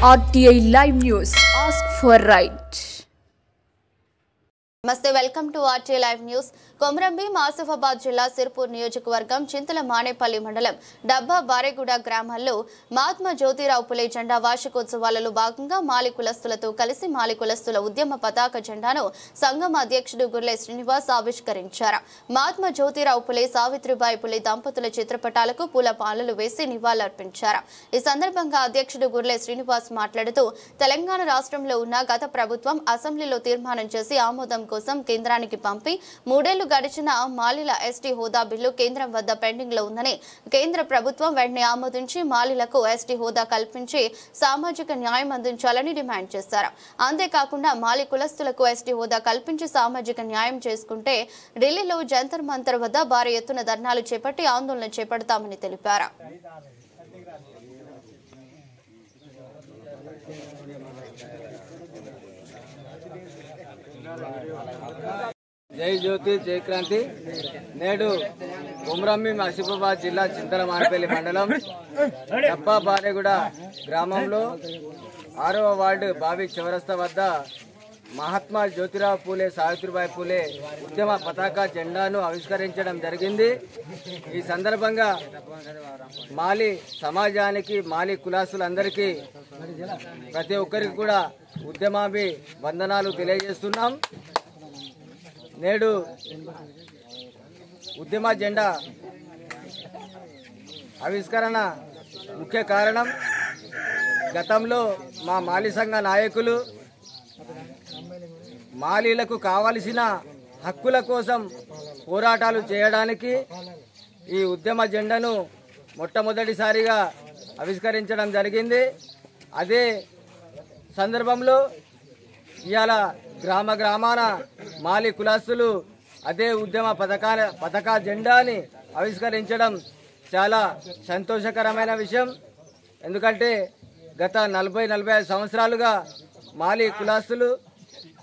RTI Live News. Ask for right. నమస్తే, welcome to RT live news. Komarambheem Asifabad జిల్లా సిర్పూర్ నియోజకవర్గం చింతల మానేపల్లి మండలం డబ్బా బారేగూడ గ్రామాల్లో మహాత్మా జ్యోతిరావు పులే జెండా వార్షికోత్సవాలలో భాగంగా మాలి కులస్తులతో కలిసి మాలి కులస్తుల ఉద్యమ పతాక జెండాను సంఘం అధ్యక్షుడు గుర్లే శ్రీనివాస్ ఆవిష్కరించారు. మహాత్మా జ్యోతిరావు పులే, సావిత్రిబాయి పులే దంపతుల చిత్రపటాలకు పూల పాలలు వేసి నివాళులర్పించారు. ఈ సందర్భంగా అధ్యక్షుడు గుర్లే శ్రీనివాస్ మాట్లాడుతూ తెలంగాణ రాష్ట్రంలో ఉన్న గత ప్రభుత్వం అసెంబ్లీలో తీర్మానం చేసి ఆమోదం కోసం కేంద్రానికి పంపి 3 ఏళ్లు గడిచిన మాలిల ఎస్టీ హోదా బిల్లు కేంద్రం వద్ద పెండింగ్ లో ఉందని కేంద్ర ప్రభుత్వం వెంటనే ఆమోదించి మాలిలకు ఎస్టీ హోదా కల్పించి సామాజిక న్యాయం అందించాలని డిమాండ్ చేశారు. అంతేకాకుండా మాలి కులస్తులకు ఎస్టీ హోదా కల్పించి సామాజిక న్యాయం చేసుకుంటే ఢిల్లీలో జంతర్ మంతర్ వద్ద భారీ ఎత్తున ధర్నాలు చేపట్టి ఆందోళన చేపడతామని తెలిపారు. జై జ్యోతి జై క్రాంతి. నేడు కొమరంభీం ఆసిఫాబాద్ జిల్లా చింతల మానేపల్లి మండలం డబ్బా బారేగూడ గ్రామంలో 6వ వార్డు బావి చౌరస్తా వద్ద మహాత్మా జ్యోతిరావు పూలే, సావిత్రిబాయి పూలే ఉద్యమ పతాక జెండాను ఆవిష్కరించడం జరిగింది. ఈ సందర్భంగా మాలి సమాజానికి, మాలి కులాసులందరికీ, ప్రతి ఒక్కరికి కూడా ఉద్యమాభి వందనాలు తెలియజేస్తున్నాం. నేడు ఉద్యమ జెండా ఆవిష్కరణ ముఖ్య కారణం గతంలో మా మాలి సంఘ నాయకులు మాలీలకు కావలసిన హక్కుల కోసం పోరాటాలు చేయడానికి ఈ ఉద్యమ జెండాను మొట్టమొదటిసారిగా ఆవిష్కరించడం జరిగింది. అదే సందర్భంలో ఇవాళ గ్రామ గ్రామాన మాలి కులాస్తులు అదే ఉద్యమ పతాక జెండాని ఆవిష్కరించడం చాలా సంతోషకరమైన విషయం. ఎందుకంటే గత 40-45 సంవత్సరాలుగా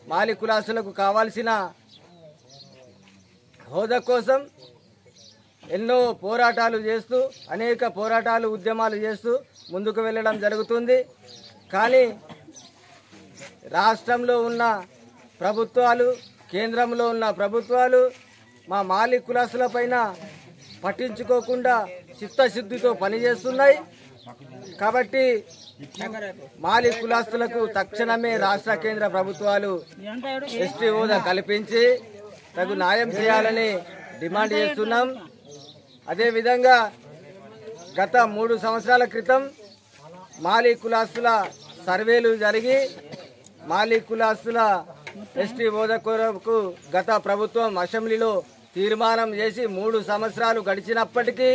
మాలి కులాస్తులకు కావాల్సిన హోదా కోసం ఎన్నో పోరాటాలు చేస్తూ, అనేక పోరాటాలు, ఉద్యమాలు చేస్తూ ముందుకు వెళ్ళడం జరుగుతుంది. కానీ రాష్ట్రంలో ఉన్న ప్రభుత్వాలు, కేంద్రంలో ఉన్న ప్రభుత్వాలు మా మాలి కులాసుల పైన పట్టించుకోకుండా చిత్తశుద్ధితో పనిచేస్తున్నాయి. కాబట్టి మాలి కులాస్తులకు తక్షణమే రాష్ట్ర కేంద్ర ప్రభుత్వాలు ఎస్టీ హోదా కల్పించి తగు న్యాయం చేయాలని డిమాండ్ చేస్తున్నాం. అదేవిధంగా గత 3 సంవత్సరాల క్రితం మాలి కులాస్తుల సర్వేలు జరిగి మాలి కులాస్తుల ఎస్టీ హోదా కొరకు గత ప్రభుత్వం అసెంబ్లీలో తీర్మానం చేసి 3 సంవత్సరాలు గడిచినప్పటికీ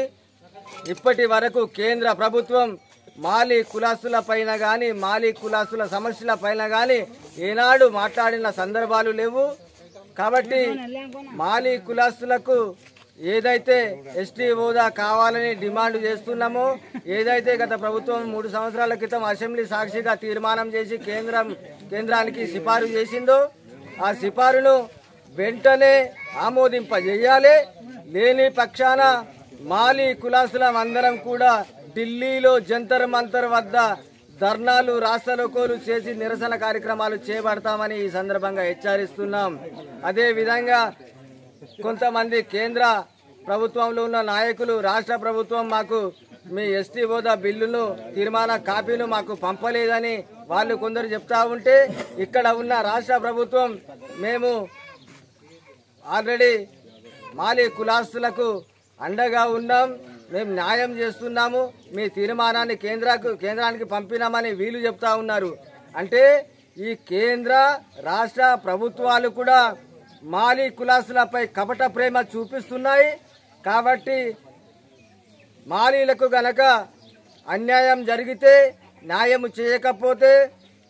ఇప్పటి వరకు కేంద్ర ప్రభుత్వం మాలి కులాస్తుల పైన కానీ, మాలి కులాస్తుల సమస్యల పైన కానీ ఏనాడు మాట్లాడిన సందర్భాలు లేవు. కాబట్టి మాలి కులాస్తులకు ఏదైతే ఎస్టీ హోదా కావాలని డిమాండ్ చేస్తున్నామో, ఏదైతే గత ప్రభుత్వం 3 సంవత్సరాల క్రితం అసెంబ్లీ సాక్షిగా తీర్మానం చేసి కేంద్రానికి సిఫారసు చేసిందో ఆ సిఫారును వెంటనే ఆమోదింపజేయాలి. లేని పక్షాన మాలి కులాసులం అందరం కూడా ఢిల్లీలో జంతర్ మంతర్ వద్ద ధర్నాలు, రాస్తారోకోలు చేసి నిరసన కార్యక్రమాలు చేపడతామని ఈ సందర్భంగా హెచ్చరిస్తున్నాం. అదేవిధంగా కొంతమంది కేంద్ర ప్రభుత్వంలో ఉన్న నాయకులు, రాష్ట్ర ప్రభుత్వం మాకు మీ ఎస్టీ హోదా బిల్లును, తీర్మాన కాపీను మాకు పంపలేదని వాళ్ళు కొందరు చెప్తా ఉంటే, ఇక్కడ ఉన్న రాష్ట్ర ప్రభుత్వం మేము ఆల్రెడీ మాలి కులాస్తులకు అండగా ఉన్నాం, మేము న్యాయం చేస్తున్నాము, మీ తీర్మానాన్ని కేంద్రానికి పంపినామని వీళ్ళు చెప్తా ఉన్నారు. అంటే ఈ కేంద్ర రాష్ట్ర ప్రభుత్వాలు కూడా మాలి కులాసులపై కపట ప్రేమ చూపిస్తున్నాయి. కాబట్టి మాలీలకు గనక అన్యాయం జరిగితే, న్యాయం చేయకపోతే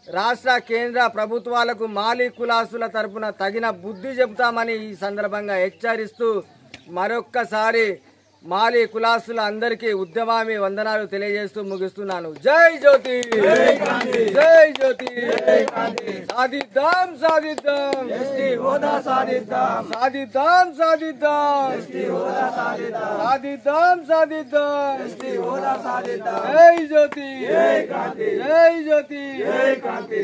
రాష్ట్ర కేంద్ర ప్రభుత్వాలకు మాలి కులాసుల తరపున తగిన బుద్ధి చెబుతామని ఈ సందర్భంగా హెచ్చరిస్తూ మరొక్కసారి మాలి కులాసుల అందరికీ ఉద్యమామి వందనాలు తెలియజేస్తూ ముగిస్తున్నాను. జై జ్యోతి, జై జ్యోతి. సాధిద్దాం, సాధిద్దాం, సాధిద్దాం, సాధిద్దాం, సాధిద్దాం, సాధిద్దాం. జై జ్యోతి జై క్రాంతి జై జ్యోతి జై క్రాంతి.